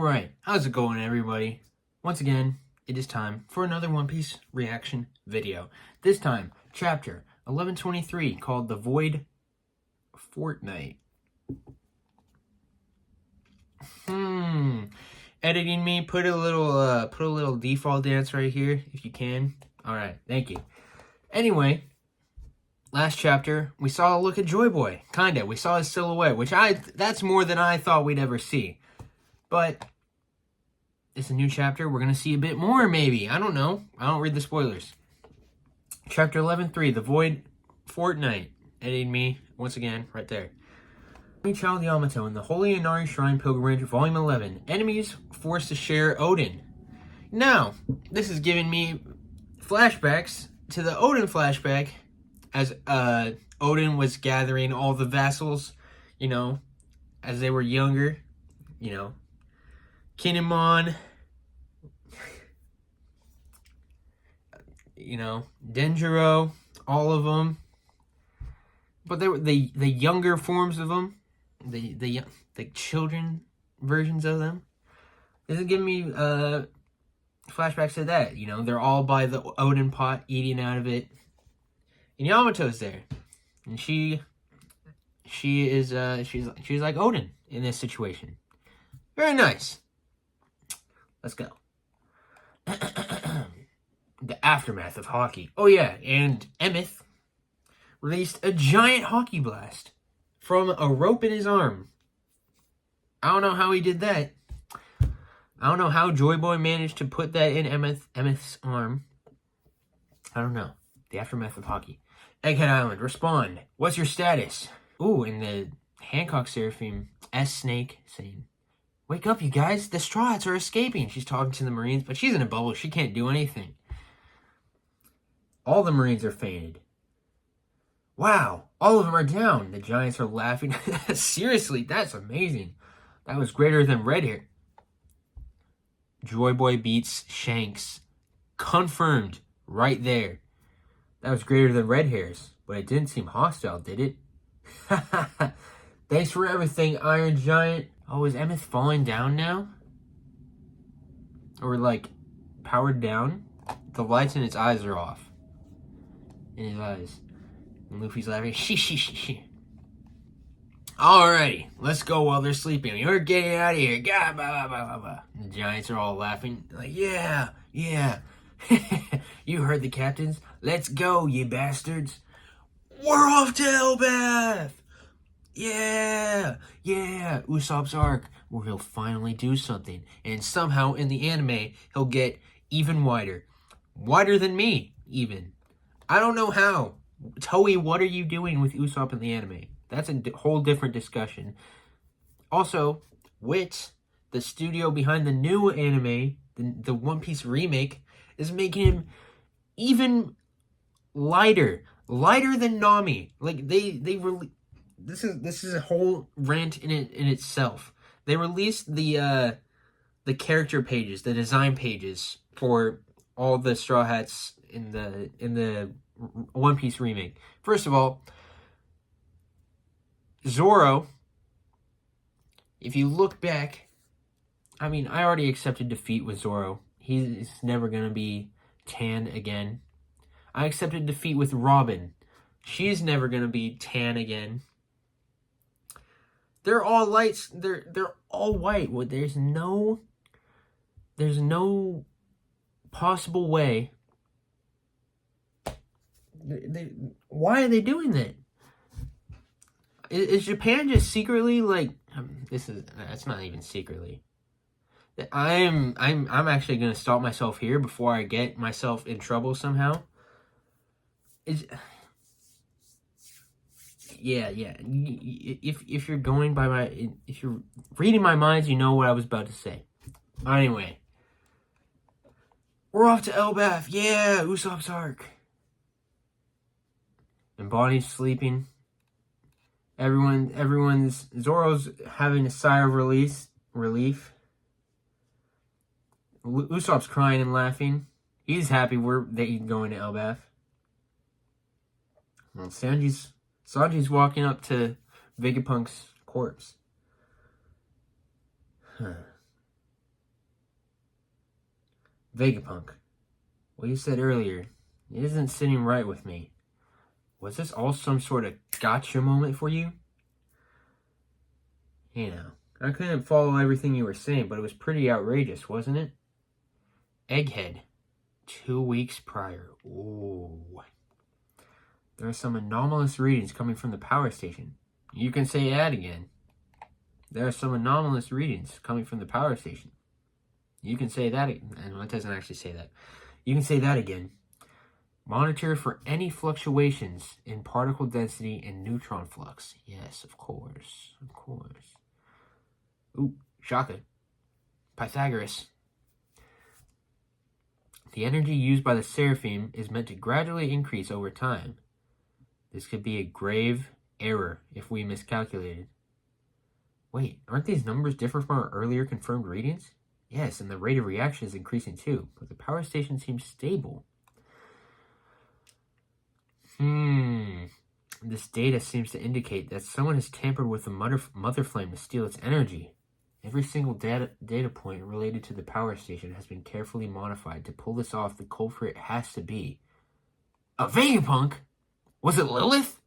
Alright, how's it going, everybody? Once again, it is time for another One Piece reaction video. This time, chapter 1123, called The Void Fortnite. Editing me, put a little default dance right here, if you can. Alright, thank you. Anyway, last chapter, we saw a look at Joy Boy. Kinda. We saw his silhouette, which that's more than I thought we'd ever see. But it's a new chapter. We're going to see a bit more, maybe. I don't know. I don't read the spoilers. Chapter 11.3, The Void Fortnite. Editing me, once again, right there. Child Yamato in the Holy Inari Shrine Pilgrimage, Volume 11. Enemies forced to share Odin. Now, this is giving me flashbacks to the Odin flashback as Odin was gathering all the vassals, you know, as they were younger, you know. Kinemon, you know, Denjiro, all of them. But they were the younger forms of them, the children versions of them. This is giving me flashbacks to that. You know, they're all by the Odin pot, eating out of it. And Yamato's there, and she's like Odin in this situation. Very nice. Let's go. The aftermath of hockey. Oh yeah, and Emmeth released a giant hockey blast from a rope in his arm. I don't know how he did that. I don't know how Joy Boy managed to put that in Emmeth's arm. I don't know. The aftermath of hockey. Egghead Island, respond. What's your status? Ooh, and the Hancock Seraphim S-Snake saying, wake up, you guys. The Straw Hats are escaping. She's talking to the Marines, but she's in a bubble. She can't do anything. All the Marines are fainted. Wow, all of them are down. The Giants are laughing. Seriously, that's amazing. That was greater than Red Hair. Joy Boy beats Shanks. Confirmed. Right there. That was greater than Red Hair's. But it didn't seem hostile, did it? Thanks for everything, Iron Giant. Oh, is Emmeth falling down now? Or, like, powered down? The lights in his eyes are off. In his eyes. And Luffy's laughing. She. Alrighty, let's go while they're sleeping. You're getting out of here. Blah, blah, blah, blah. The Giants are all laughing. Like, yeah. You heard the captains. Let's go, you bastards. We're off to Elbaf. Yeah, Usopp's arc, where he'll finally do something. And somehow in the anime, he'll get even wider. Wider than me, even. I don't know how. Toei, what are you doing with Usopp in the anime? That's a whole different discussion. Also, Wit, the studio behind the new anime, the One Piece remake, is making him even lighter. Lighter than Nami. Like, This is a whole rant in itself. They released the character pages, the design pages for all the Straw Hats in the One Piece remake. First of all, Zoro, if you look back, I mean, I already accepted defeat with Zoro. He's never gonna be tan again. I accepted defeat with Robin. She's never gonna be tan again. They're all lights. They're all white. Well, there's no possible way. Why are they doing that? Is Japan just secretly like? That's not even secretly. I'm actually gonna stop myself here before I get myself in trouble somehow. Yeah. If you're going by if you're reading my minds, you know what I was about to say. Anyway, we're off to Elbaf. Yeah, Usopp's arc. And Bonnie's sleeping. Zoro's having a sigh of relief. Usopp's crying and laughing. He's happy they're going to Elbaf. Well, Sanji's walking up to Vegapunk's corpse. Vegapunk, what you said earlier, it isn't sitting right with me. Was this all some sort of gotcha moment for you? You know, I couldn't follow everything you were saying, but it was pretty outrageous, wasn't it? Egghead, 2 weeks prior. Ooh. There are some anomalous readings coming from the power station. You can say that again. There are some anomalous readings coming from the power station. You can say that, and it doesn't actually say that. You can say that again. Monitor for any fluctuations in particle density and neutron flux. Yes, of course. Of course. Ooh, Shaka. Pythagoras. The energy used by the Seraphim is meant to gradually increase over time. This could be a grave error if we miscalculated. Wait, aren't these numbers different from our earlier confirmed readings? Yes, and the rate of reaction is increasing too, but the power station seems stable. This data seems to indicate that someone has tampered with the mother flame to steal its energy. Every single data point related to the power station has been carefully modified. To pull this off, the culprit has to be a Vegapunk. Was it Lilith?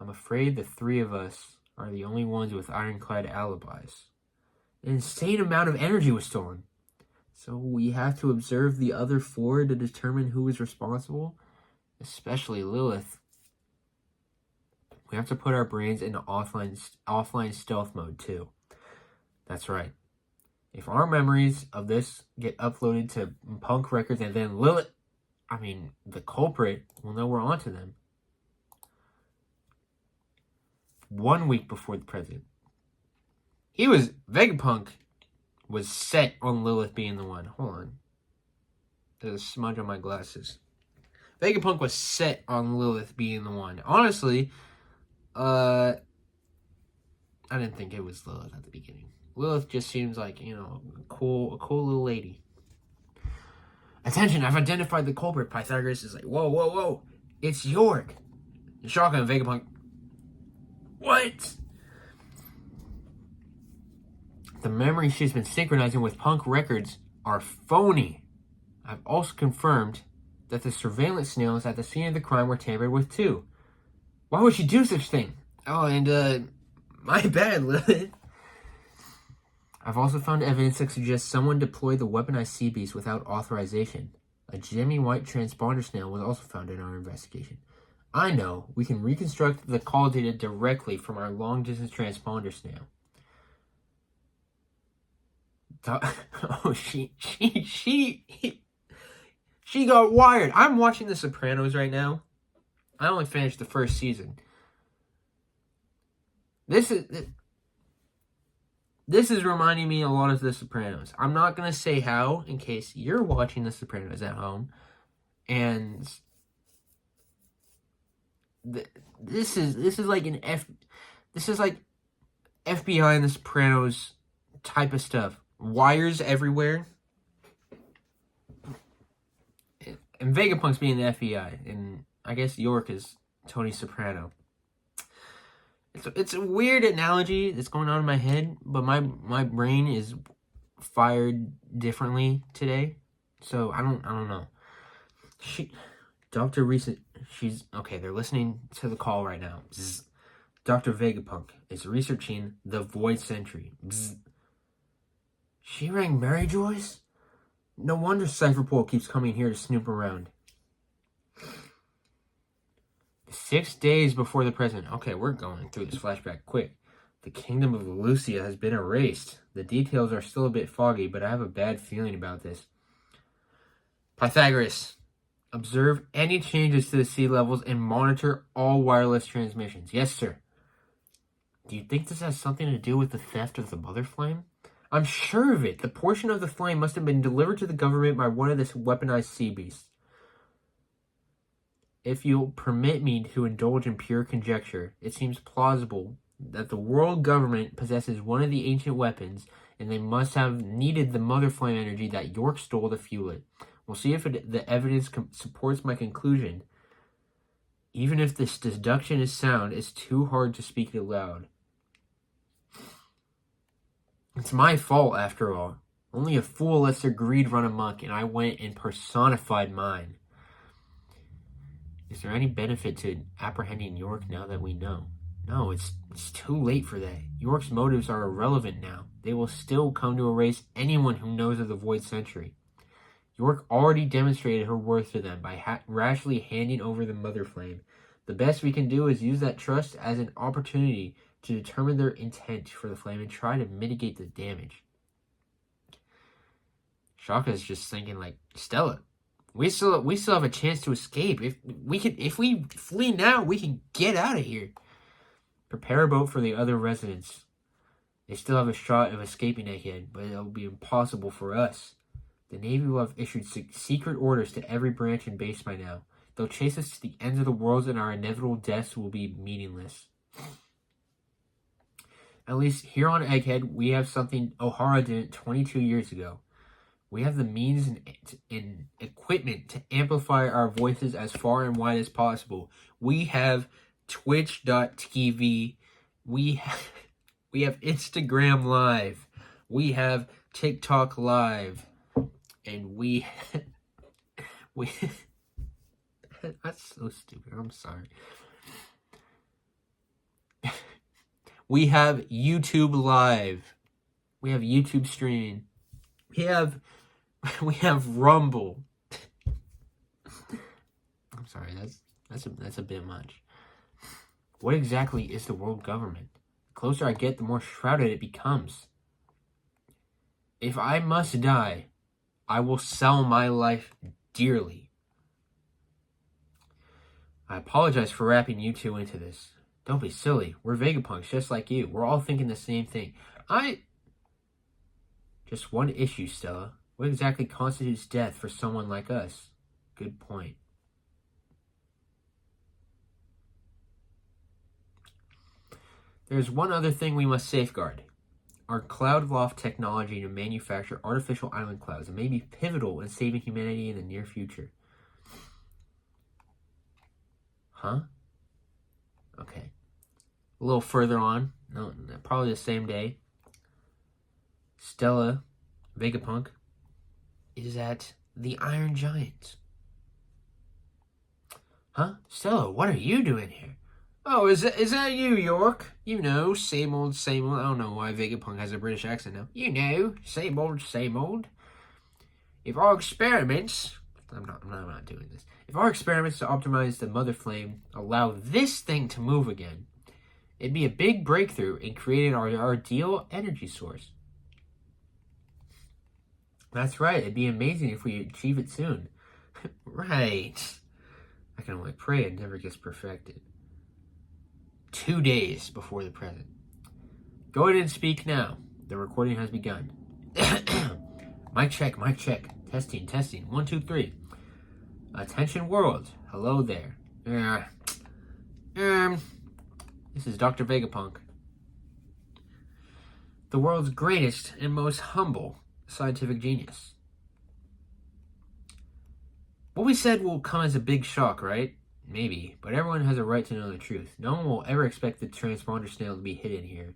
I'm afraid the three of us are the only ones with ironclad alibis. An insane amount of energy was stolen. So we have to observe the other four to determine who is responsible, especially Lilith. We have to put our brains into offline stealth mode too. That's right. If our memories of this get uploaded to Punk Records and then the culprit, will know we're onto them. 1 week before the president. Vegapunk was set on Lilith being the one. Hold on. There's a smudge on my glasses. Vegapunk was set on Lilith being the one. Honestly, I didn't think it was Lilith at the beginning. Lilith just seems like, a cool little lady. Attention, I've identified the culprit. Pythagoras is like, whoa. It's York. Shaka and Vegapunk. What? The memories she's been synchronizing with Punk Records are phony. I've also confirmed that the surveillance snails at the scene of the crime were tampered with too. Why would she do such thing? Oh, and my bad, Lilith. I've also found evidence that suggests someone deployed the weaponized sea beast without authorization. A gemmy white transponder snail was also found in our investigation. I know we can reconstruct the call data directly from our long-distance transponder snail. Oh, she got wired. I'm watching The Sopranos right now. I only finished the first season. This is reminding me a lot of The Sopranos. I'm not gonna say how, in case you're watching The Sopranos at home, and this is like FBI and The Sopranos type of stuff. Wires everywhere, and Vegapunk's being the FBI, and I guess York is Tony Soprano. It's a weird analogy that's going on in my head, but my brain is fired differently today, so I don't know. Dr. Reese, they're listening to the call right now. Bzz. Dr. Vegapunk is researching the Void Sentry. Bzz. She rang Mary Joyce? No wonder Cypherpole keeps coming here to snoop around. 6 days before the president. Okay, we're going through this flashback quick. The kingdom of Lucia has been erased. The details are still a bit foggy, but I have a bad feeling about this. Pythagoras, observe any changes to the sea levels and monitor all wireless transmissions. Yes, sir. Do you think this has something to do with the theft of the Mother Flame? I'm sure of it. The portion of the flame must have been delivered to the government by one of the weaponized sea beasts. If you'll permit me to indulge in pure conjecture, it seems plausible that the world government possesses one of the ancient weapons, and they must have needed the Mother Flame energy that York stole to fuel it. We'll see if the evidence supports my conclusion. Even if this deduction is sound, it's too hard to speak it aloud. It's my fault, after all. Only a fool lets their greed run amok, and I went and personified mine. Is there any benefit to apprehending York now that we know? No, it's too late for that. York's motives are irrelevant now. They will still come to erase anyone who knows of the Void Century. York already demonstrated her worth to them by rashly handing over the Mother Flame. The best we can do is use that trust as an opportunity to determine their intent for the flame and try to mitigate the damage. Shaka's just thinking like, Stella, we still have a chance to escape. If we flee now, we can get out of here. Prepare a boat for the other residents. They still have a shot of escaping ahead, but it will be impossible for us. The Navy will have issued secret orders to every branch and base by now. They'll chase us to the ends of the world, and our inevitable deaths will be meaningless. At least here on Egghead, we have something O'Hara did 22 years ago. We have the means and equipment to amplify our voices as far and wide as possible. We have Twitch.tv. We have Instagram Live. We have TikTok Live. And we that's so stupid. I'm sorry. We have YouTube Live. We have YouTube streaming. We have Rumble. I'm sorry, that's a bit much. What exactly is the world government? The closer I get, the more shrouded it becomes. If I must die, I will sell my life dearly. I apologize for wrapping you two into this. Don't be silly. We're Vegapunks just like you. We're all thinking the same thing. Just one issue, Stella. What exactly constitutes death for someone like us? Good point. There's one other thing we must safeguard. Our cloud loft technology to manufacture artificial island clouds and may be pivotal in saving humanity in the near future. Huh? Okay. A little further on, no, probably the same day, Stella, Vegapunk, is at the Iron Giant. Huh? Stella, what are you doing here? Oh, is that you, York? You know, same old, same old. I don't know why Vegapunk has a British accent now. You know, same old, same old. If our experiments... I'm not doing this. If our experiments to optimize the Mother Flame allow this thing to move again, it'd be a big breakthrough in creating our ideal energy source. That's right. It'd be amazing if we achieve it soon. Right. I can only pray it never gets perfected. 2 days before the present. Go ahead and speak now. The recording has begun. Mic check, mic check. Testing, testing. 1, 2, 3. Attention world. Hello there. This is Dr. Vegapunk. The world's greatest and most humble scientific genius. What we said will come as a big shock, right? Maybe, but everyone has a right to know the truth. No one will ever expect the transponder snail to be hidden here.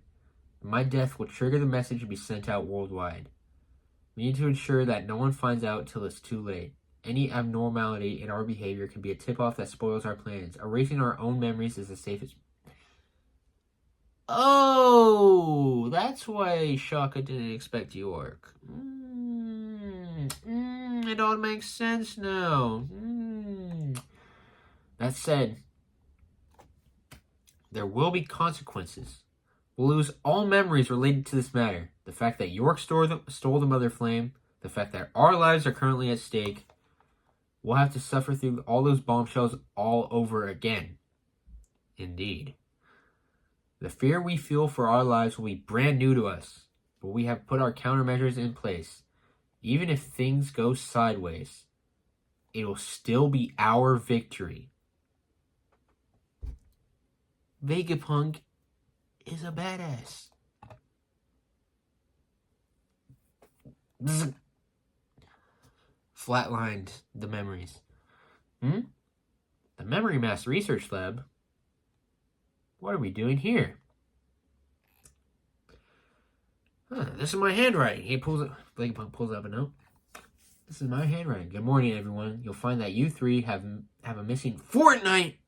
My death will trigger the message to be sent out worldwide. We need to ensure that no one finds out till it's too late. Any abnormality in our behavior can be a tip-off that spoils our plans. Erasing our own memories is the safest... Oh, that's why Shaka didn't expect York. It all makes sense now. That said, there will be consequences. We'll lose all memories related to this matter. The fact that York stole the Mother Flame, the fact that our lives are currently at stake. We'll have to suffer through all those bombshells all over again. Indeed. The fear we feel for our lives will be brand new to us, but we have put our countermeasures in place. Even if things go sideways, it'll still be our victory. Vegapunk is a badass. Bzz. Flatlined the memories. The Memory Mass Research Lab? What are we doing here? Huh, this is my handwriting. Vegapunk pulls up a note. This is my handwriting. Good morning, everyone. You'll find that you three have a missing fortnight's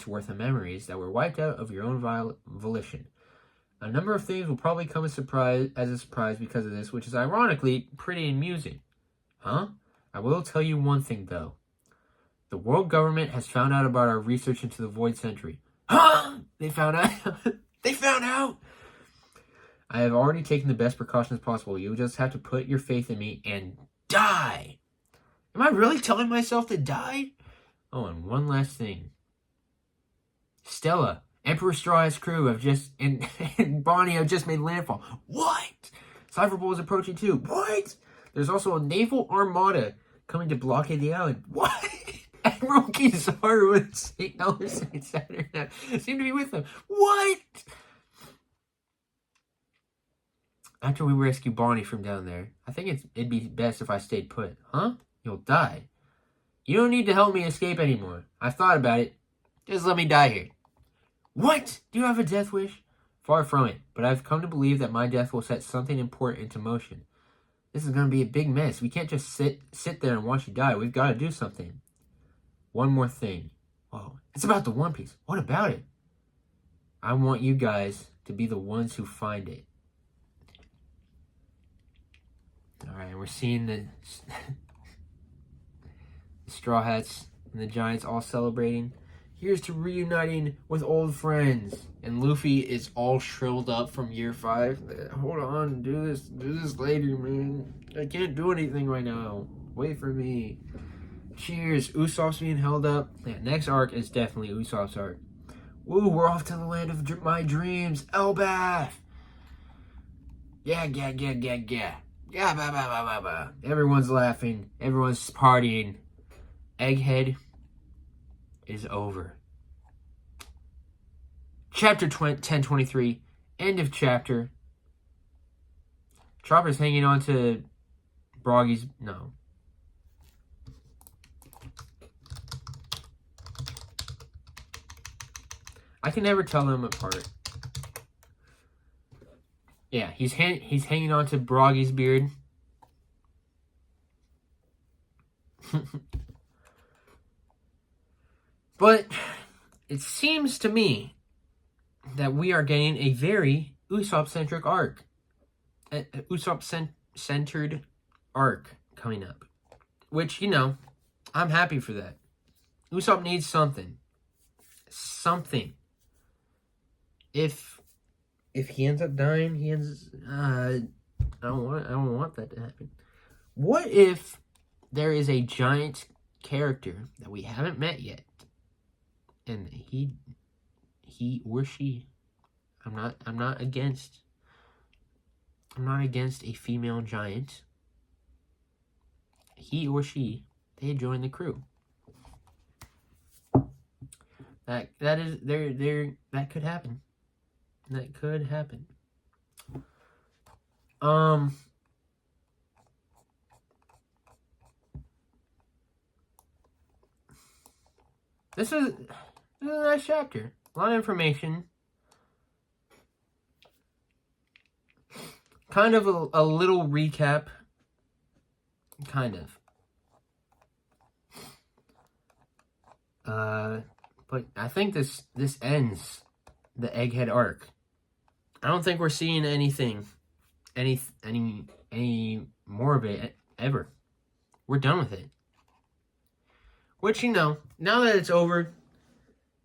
worth of memories that were wiped out of your own volition. A number of things will probably come as a surprise because of this, which is ironically pretty amusing. Huh? I will tell you one thing, though. The world government has found out about our research into the Void Century. Huh? They found out? They found out? I have already taken the best precautions possible. You just have to put your faith in me and die. Am I really telling myself to die? Oh, and one last thing. Stella, Emperor Straw's crew and Bonnie have just made landfall. What? Cypherbull is approaching too. What? There's also a naval armada coming to blockade the island. What? Admiral Kizaru and St. Saturn seem to be with them. What? After we rescue Bonnie from down there, I think it'd be best if I stayed put. Huh? You'll die. You don't need to help me escape anymore. I've thought about it. Just let me die here. What? Do you have a death wish? Far from it, but I've come to believe that my death will set something important into motion. This is going to be a big mess. We can't just sit there and watch you die. We've got to do something. One more thing. Whoa, it's about the One Piece. What about it? I want you guys to be the ones who find it. Alright, we're seeing the Straw Hats and the Giants all celebrating. Here's to reuniting with old friends. And Luffy is all shriveled up from year 5. Hold on, do this later, man. I can't do anything right now. Wait for me. Cheers. Usopp's being held up. Yeah, next arc is definitely Usopp's arc. Woo, we're off to the land of my dreams. Elbaf. Yeah. Yeah, bah. Everyone's laughing. Everyone's partying. Egghead is over. Chapter 1023. End of chapter. Chopper's hanging on to Broggy's... No. I can never tell them apart. Yeah, he's hanging on to Broggy's beard. But it seems to me that we are getting a very Usopp-centric arc. Usopp-centered arc coming up. Which, I'm happy for that. Usopp needs something. Something. If he ends up dying, I don't want that to happen. What if there is a giant character that we haven't met yet, and he or she, I'm not against a female giant. He or she, they join the crew. That could happen. That could happen. This is a nice chapter. A lot of information. Kind of a little recap. Kind of. But I think this ends the Egghead arc. I don't think we're seeing anything, any more of it ever. We're done with it. Which, now that it's over,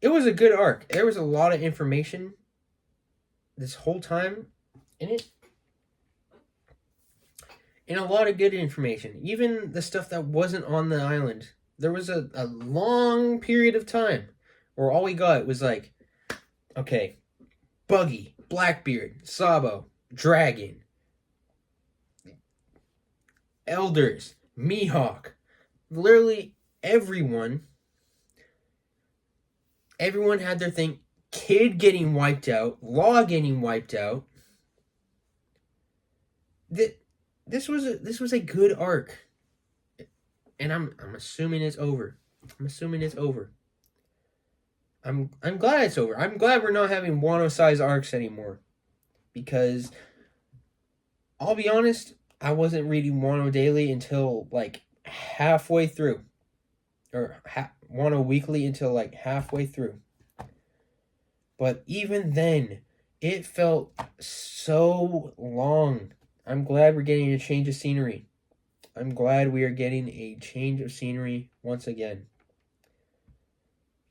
it was a good arc. There was a lot of information this whole time in it. And a lot of good information. Even the stuff that wasn't on the island. There was a long period of time where all we got was like, okay, Buggy, Blackbeard, Sabo, Dragon, Elders, Mihawk. Literally everyone had their thing. Kid getting wiped out, Law getting wiped out. This was a good arc. And I'm assuming it's over. I'm glad it's over. I'm glad we're not having Wano-size arcs anymore. Because I'll be honest, I wasn't reading Wano Daily until like halfway through. Or Wano Weekly until like halfway through. But even then, it felt so long. I'm glad we're getting a change of scenery. I'm glad we are getting a change of scenery once again.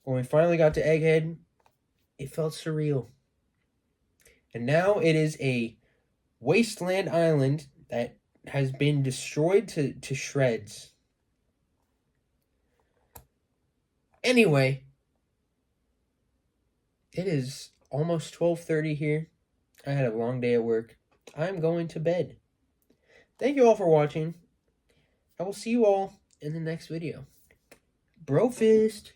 When we finally got to Egghead, it felt surreal. And now it is a wasteland island that has been destroyed to shreds. Anyway, it is almost 12:30 here. I had a long day at work. I'm going to bed. Thank you all for watching. I will see you all in the next video. Bro fist.